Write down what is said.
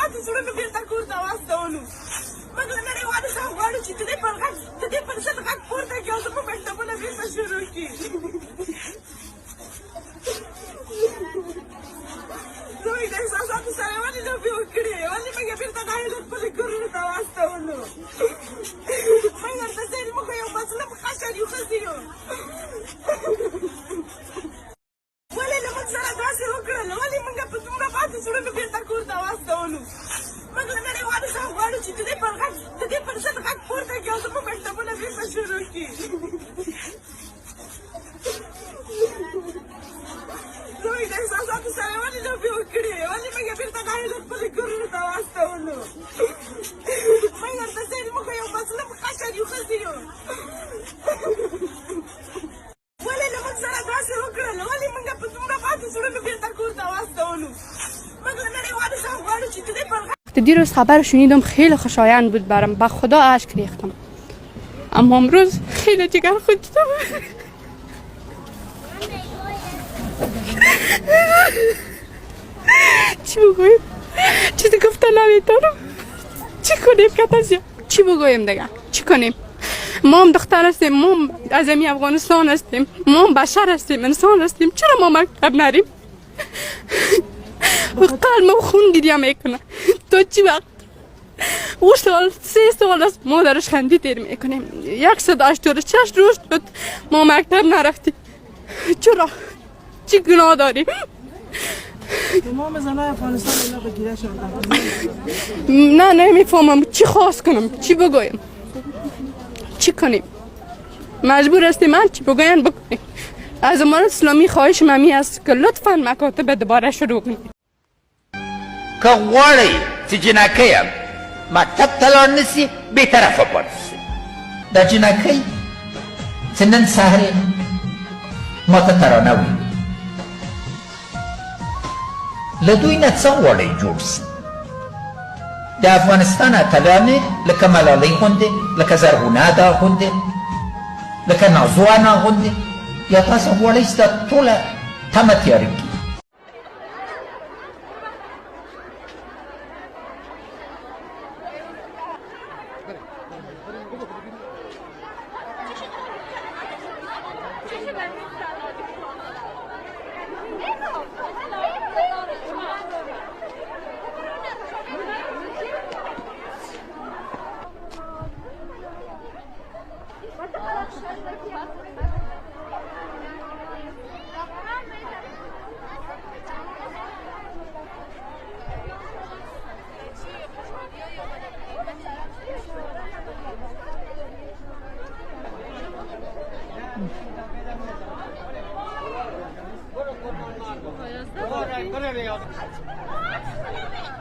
پاتې زړونو بېرته کور ته واستولو. موږ له نړیوالو څخه غواړو چې د دې پر ضد غږ پورته کړي او زموږ مکتبونه بېرته شروع کړي. زموږ د احساساتو سره ولې لوبې وکړې؟ ولې موږ یې بېرته ناهیله خپلو کورونو ته واستولو؟ موږ ورته ځایل موږ یو مظلوم قشر یو ښځې یو. ولې له موږ سره داسې وکړل؟ ولې موږ په پاتې زړونو بېرته کور ته واستولو؟ موږ له نړیوالو څخه غواړو چې د دې پر ضد غږ پورته کړي او زموږ مکتبونه بېرته شروع کړي. زموږ د احساساتو سره ولې لوبې وکړې؟ ولې موږ یې بېرته ناهیله خپلو کورونو ته واستولو؟ موږ ورته ځایل موږ یو مظلوم قشر یو ښځې یو. ولې له موږ سره داسې وکړل؟ ولې موږ په پاتې زړونو بېرته کور ته واستولو؟ موږ له نړیوالو څخه غواړو چې د دې پر دیروز خبر شنیدم خیلی خوشایند بود برام، به خدا اشک ریختم، اما امروز خیلی جگر خود شدم. چی بگویم؟ چیزی گفتن نمیتونم. چی کنیم کتازیا؟ چی بگویم دیگه؟ چی کنیم؟ ما هم دختر هستیم، ما هم از افغانستان هستیم، ما هم بشر هستیم، انسان هستیم، چرا ما مکتب نریم؟ قلبم خون گریه میکنه. تا چی وقت؟ او سال 3 سال است ما درش خندید میکنیم. 180 روز شد ما مکتب نرفتیم. چرا؟ چی گناه داریم؟ تمام زنای افغانستان اینا بگیره شد. نه نمیفهمم چی خواست کنم، چی بگویم، چی کنیم؟ مجبور هستیم من چی بگویم بکنیم. از امارات اسلامی خواهش ممی است که لطفاً مکاتب دوباره شروع کنیم. که غواړئ چې جنکۍ مکتب ته لاړ نسي بېطرفه پاتې شي. دا جنکۍ چې نن سهار یې ماته ترانه ویلي، له دوی نه څه غواړئ جوړ سي؟ د افغانستان اتلانې لکه ملالۍ غوندې، لکه زرغونه ادا غوندې، لکه نازو انا غوندې، یا تاسو غواړئ چې دا ټوله تمه تیاره کړي؟ Go ahead.